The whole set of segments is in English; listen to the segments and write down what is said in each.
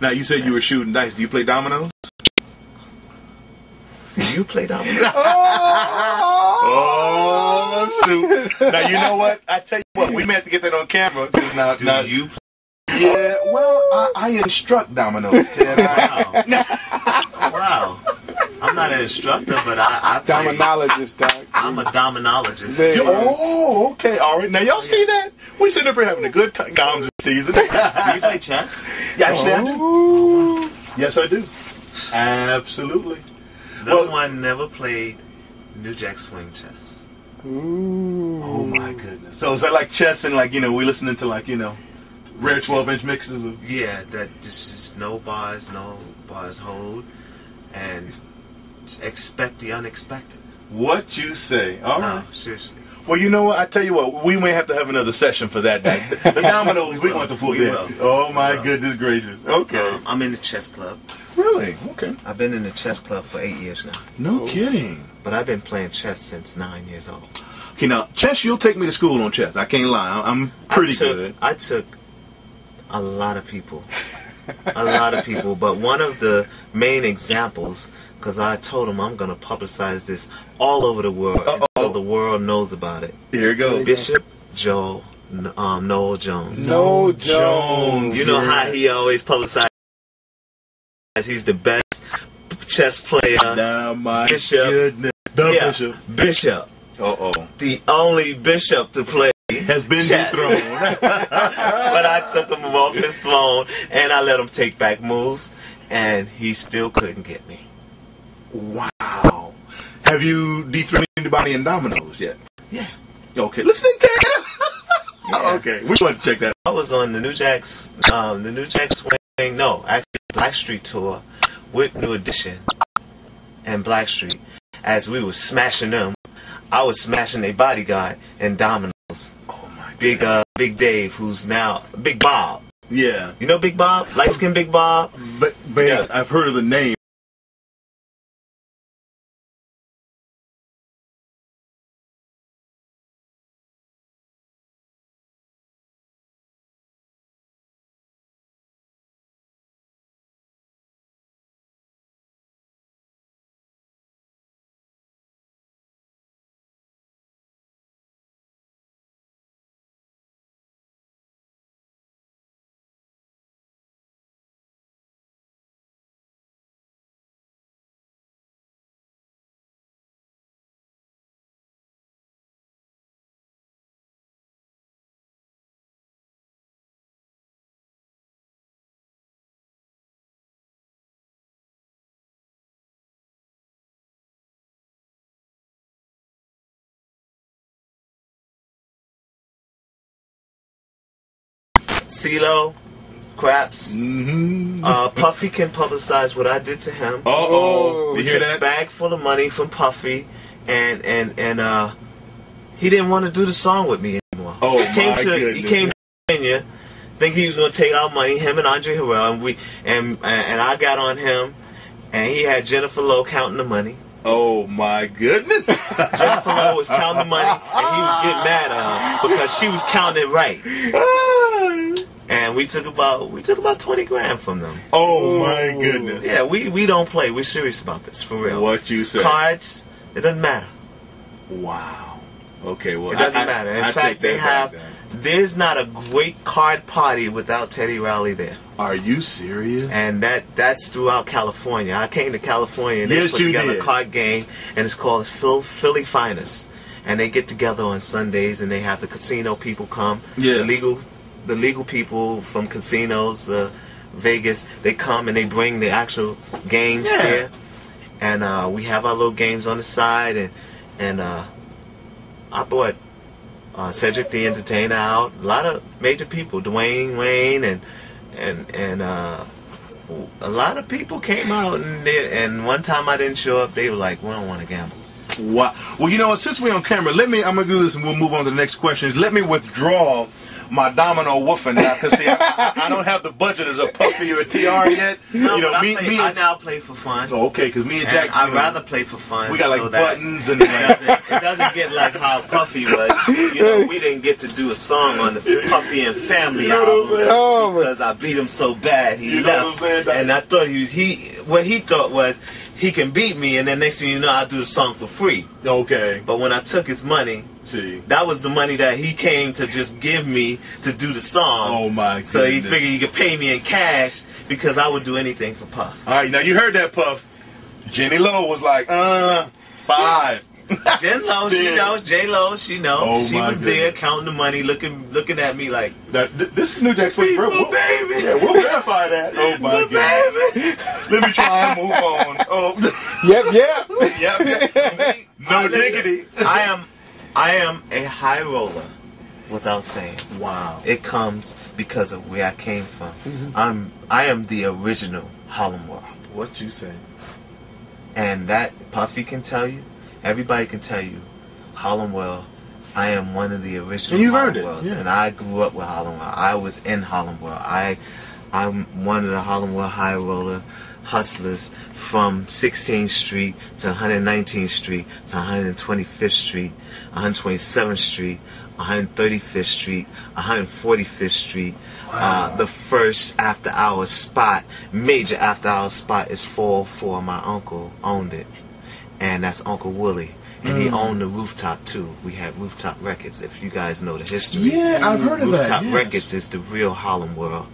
Now, you said you were shooting dice. Do you play dominoes? Do you play dominoes? Oh, shoot. Now, you know what? I tell you what, we may have to get that on camera. Now, Do you play? Yeah, well, I instruct dominoes, Ted. Wow. Wow. I'm not an instructor, but I play. Dominologist, Doc. I'm a dominologist. Oh, okay, all right. Now, y'all see that? We sitting up here having a good time. No, I'm just teasing. Do you play chess? Yeah, actually, I do. Yes, I do. Absolutely. No one never played New Jack Swing chess. Ooh. Oh, my goodness. So is that like chess and like, we listening to like, rare 12-inch mixes of... Yeah, that just is no bars hold, and expect the unexpected. What you say? All right. No, seriously. Well, you know what? I tell you what, we may have to have another session for that. The dominoes, we want to forget. Oh, my goodness gracious. Okay. I'm in the chess club. Really? Okay. I've been in the chess club for 8 years now. No kidding. But I've been playing chess since 9 years old. Okay, now, chess, you'll take me to school on chess. I can't lie. I'm pretty good. I took a lot of people. But one of the main examples, because I told him I'm going to publicize this all over the world so the world knows about it. Here it goes. Bishop Noel Jones. Noel Jones. You know how he always publicized he's the best chess player. Now, my Bishop. goodness. Bishop. Bishop. Uh-oh. The only bishop to play has been chess. dethroned. But I took him off his throne and I let him take back moves, and he still couldn't get me. Wow. Have you dethroned anybody in dominoes yet? Yeah. Okay. Listen to that. Yeah. Okay. We want to check that. I was on the New Jack Swing. No, actually Blackstreet tour with New Edition and Blackstreet. As we were smashing them, I was smashing a bodyguard in dominoes. Oh my God. Big Dave, who's now Big Bob. Yeah. You know Big Bob? Light skinned Big Bob? But yeah. I've heard of the name. CeeLo, Craps. Mm-hmm. Puffy can publicize what I did to him. Uh-oh. We You hear took that? a bag full of money from Puffy, and he didn't want to do the song with me anymore. Oh, He came to Kenya, thinking he was going to take our money, him and Andre Harrell, and I got on him, and he had Jennifer Lowe counting the money. Oh my goodness. Jennifer Lowe was counting the money, and he was getting mad at her because she was counting it right. And we took about 20 grand from them. Oh my goodness. Yeah, we don't play. We're serious about this, for real. What you say? Cards, it doesn't matter. Wow. Okay, well, It doesn't matter. In fact, there's not a great card party without Teddy Riley there. Are you serious? And that's throughout California. I came to California and they put together a card game, and it's called Philly Finest. And they get together on Sundays, and they have the casino people come. Yeah. The legal people from casinos, Vegas, they come and they bring the actual games here. And we have our little games on the side, and I brought Cedric the Entertainer out. A lot of major people, Dwayne Wayne, and a lot of people came out, and one time I didn't show up. They were like, "We don't want to gamble." Wow. Well, you know what? Since we're on camera, I'm gonna do this, and we'll move on to the next question. Let me withdraw my domino woofing now. Because see, I don't have the budget as a Puffy or a TR yet. No, you know, I now play for fun. Oh, okay, because me and Jack, I'd rather play for fun. We got like so buttons and it doesn't get like how Puffy was. You know, we didn't get to do a song on the Puffy and Family album because I beat him so bad he left. And I thought what he thought was he can beat me, and then next thing you know, I'll do the song for free. Okay. But when I took his money, that was the money that he came to just give me to do the song. Oh my goodness. So he figured he could pay me in cash because I would do anything for Puff. All right, now you heard that, Puff. Jenny Lowe was like, 5. Jen Lo, she knows. J Lo, she knows. Oh, she was there counting the money, looking at me like, this is New Jack Swing. baby. Yeah, we'll verify that. Oh my God. Baby. Let me try and move on. Oh. Yep. No diggity. I am a high roller, without saying. Wow. It comes because of where I came from. Mm-hmm. I am the original Harlem World. What you say? And that Puffy can tell you. Everybody can tell you, Harlem World. I am one of the original Harlem Worlds, and I grew up with Harlem World. I was in Harlem World. I'm one of the Harlem World high roller hustlers from 16th Street to 119th Street to 125th Street, 127th Street, 135th Street, 145th Street. Wow. The first after-hour spot, major after-hour spot, is 404. My uncle owned it. And that's Uncle Willie. And he owned the Rooftop, too. We had Rooftop Records, if you guys know the history. Yeah, I've heard of that. Rooftop Records is the real Harlem World.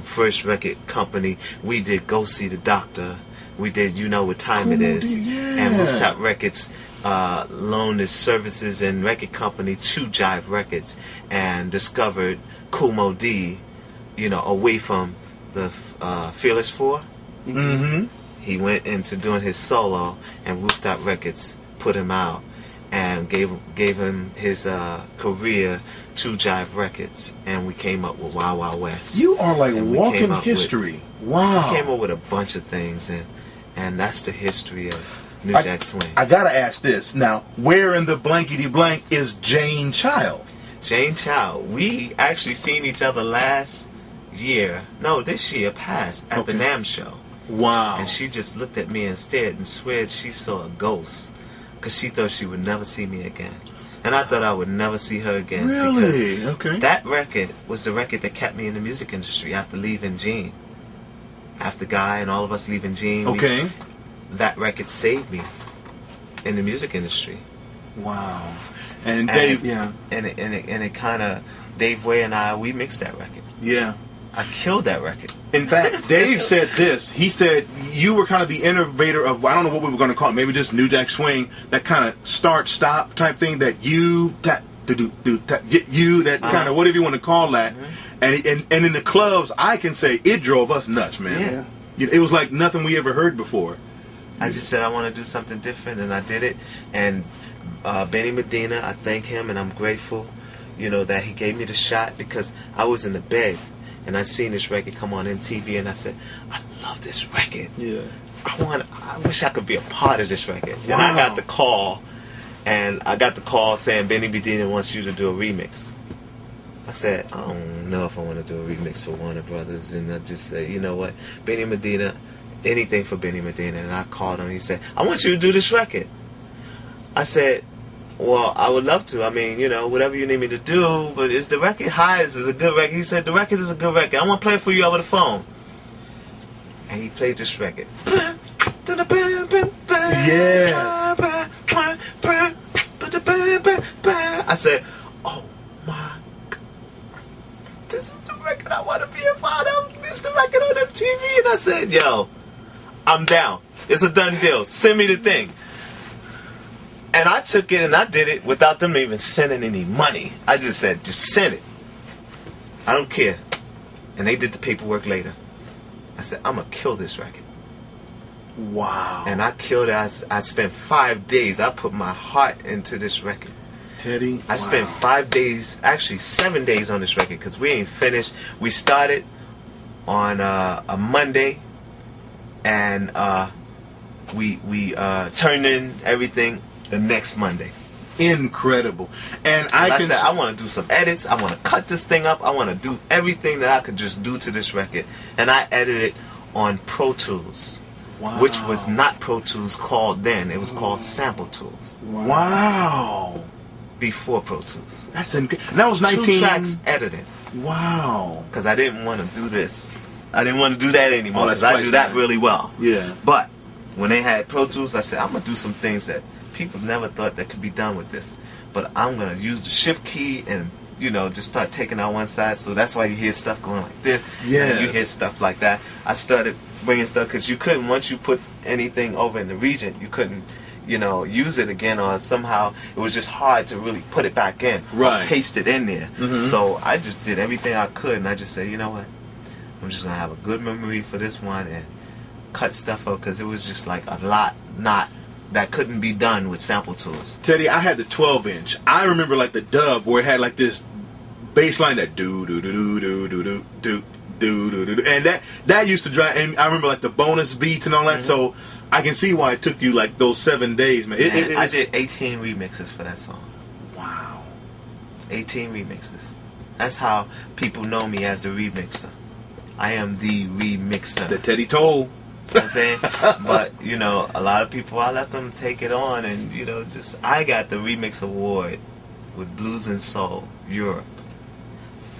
First record company. We did Go See the Doctor. We did You Know What Time It Is. Yeah. And Rooftop Records loaned its services and record company to Jive Records and discovered Kumo D, away from the Fearless Four. Mm-hmm. He went into doing his solo, and Rooftop Records put him out and gave him his career to Jive Records, and we came up with Wild Wild West. You are like walking history. Wow. We came up with a bunch of things, and that's the history of New Jack Swing. I gotta ask this now: where in the blankety blank is Jane Child? Jane Child. We actually seen each other this year past at the NAMM show. Wow. And she just looked at me and stared and sweared she saw a ghost because she thought she would never see me again. And I thought I would never see her again. Really? Okay. That record was the record that kept me in the music industry after leaving Gene. After Guy and all of us leaving Gene. Okay. That record saved me in the music industry. Wow. And Dave, And it kind of, Dave Way and I, we mixed that record. Yeah. I killed that record. In fact, Dave said this. He said you were kind of the innovator of, I don't know what we were going to call it, maybe just New Jack Swing, that kind of start-stop type thing that you, that kind of, whatever you want to call that. Mm-hmm. And in the clubs, I can say it drove us nuts, man. Yeah. It was like nothing we ever heard before. I just said I want to do something different, and I did it. And Benny Medina, I thank him, and I'm grateful, that he gave me the shot because I was in the bed. And I seen this record come on MTV, and I said, I love this record. Yeah. I wish I could be a part of this record. Wow. And I got the call saying Benny Medina wants you to do a remix. I said, I don't know if I want to do a remix for Warner Brothers. And I just said, you know what, Benny Medina, anything for Benny Medina. And I called him, he said, I want you to do this record. I said, well, I would love to. I mean, whatever you need me to do, but is the record Highs is a good record? He said, the record is a good record. I want to play it for you over the phone. And he played this record. Yes. I said, oh my God. This is the record I want to be a part of. This is the record on MTV. And I said, yo, I'm down. It's a done deal. Send me the thing. And I took it and I did it without them even sending any money. I just said, just send it. I don't care. And they did the paperwork later. I said, I'm going to kill this record. Wow. And I killed it. I spent 5 days. I put my heart into this record. Teddy, I spent 5 days, actually 7 days on this record because we ain't finished. We started on a Monday and we turned in everything the next Monday. incredible. And I said, I want to do some edits. I want to cut this thing up. I want to do everything that I could just do to this record. And I edited it on Pro Tools, which was not Pro Tools called then. It was called Sample Tools. Wow. Before Pro Tools. That's incredible. That was 19... 2 tracks edited. Wow. Because I didn't want to do this. I didn't want to do that anymore. That's Because I do that really well. Yeah. But when they had Pro Tools, I said, I'm going to do some things that people never thought that could be done with this. But I'm going to use the shift key and, you know, just start taking out one side. So that's why you hear stuff going like this. Yeah. And you hear stuff like that. I started bringing stuff because you couldn't, once you put anything over in the region, you couldn't, you know, use it again, or somehow it was just hard to really put it back in. Right. Or paste it in there. Mm-hmm. So I just did everything I could, and I just said, you know what? I'm just going to have a good memory for this one and cut stuff up, because it was just like a lot that couldn't be done with Sample Tools. Teddy, I had the 12-inch. I remember like the dub where it had like this bass line that do do do do do do do do do do, and that used to drive. And I remember like the bonus beats and all that. Mm-hmm. So I can see why it took you like those 7 days, man. I did 18 remixes for that song. Wow. 18 remixes. That's how people know me, as the remixer. I am the remixer. The Teddy Toll. You know what I'm saying? But, you know, a lot of people, I let them take it on, and, you know, I got the Remix Award with Blues and Soul Europe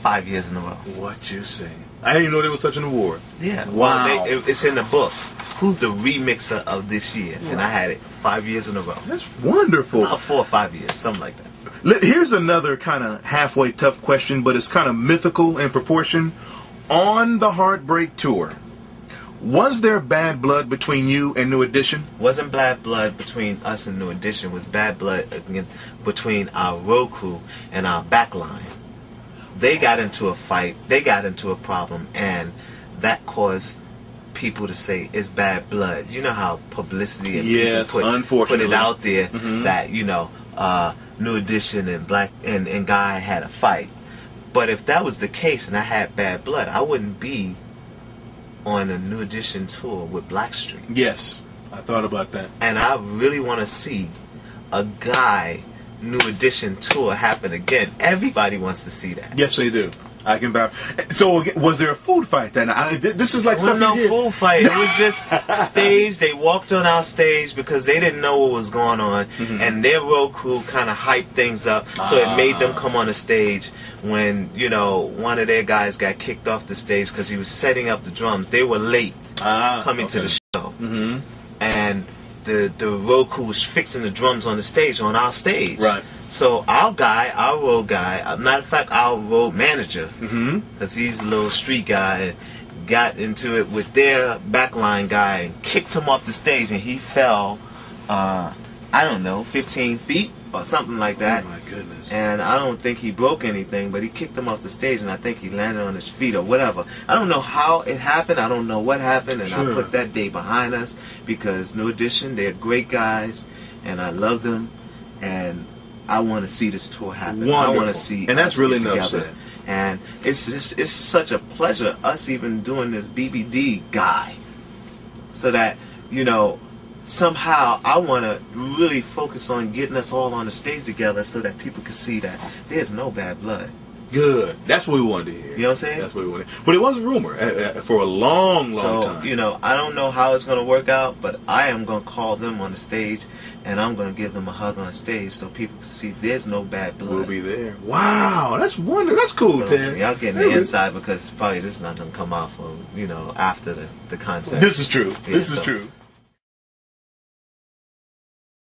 5 years in a row. What you say? I didn't even know there was such an award. Yeah. Wow. Well, it's in the book. Who's the remixer of this year? Wow. And I had it 5 years in a row. That's wonderful. About 4 or 5 years, something like that. Here's another kind of halfway tough question, but it's kind of mythical in proportion. On the Heartbreak Tour, was there bad blood between you and New Edition? Wasn't bad blood between us and New Edition. Was bad blood between our road crew and our backline. They got into a fight. They got into a problem, and that caused people to say it's bad blood. You know how publicity and people put it out there, mm-hmm. that, you know, New Edition and Black and Guy had a fight. But if that was the case and I had bad blood, I wouldn't be on a New Edition tour with Blackstreet. Yes, I thought about that. And I really want to see a Guy New Edition tour happen again. Everybody wants to see that. Yes, they do. I can vouch. So, was there a food fight then? This is like stuff you did. No food fight. It was just stage. They walked on our stage because they didn't know what was going on, mm-hmm. and their road crew kind of hyped things up, so it made them come on the stage when, you know, one of their guys got kicked off the stage because he was setting up the drums. They were late coming to the show, mm-hmm. and the road crew was fixing the drums on the stage, on our stage. Right. So our road guy, matter of fact, our road manager, because mm-hmm. he's a little street guy, got into it with their backline guy and kicked him off the stage, and he fell, I don't know, 15 feet or something like that. Oh my goodness. And I don't think he broke anything, but he kicked him off the stage, and I think he landed on his feet or whatever. I don't know how it happened. I don't know what happened, and sure. I put that day behind us because New Edition, they're great guys, and I love them, and I want to see this tour happen. Wonderful. I want to see, and that's really together. enough said. And it's such a pleasure us even doing this BBD Guy, so that, you know, somehow I want to really focus on getting us all on the stage together so that people can see that there's no bad blood. Good. That's what we wanted to hear. You know what I'm saying? That's what we wanted. But it was a rumor for a long time. So, you know, I don't know how it's going to work out, but I am going to call them on the stage, and I'm going to give them a hug on stage so people can see there's no bad blood. We'll be there. Wow. That's wonderful. That's cool, so, Ted. Y'all getting the inside because probably this is not going to come out for, you know, after the concert. This is true. Yeah, this is true.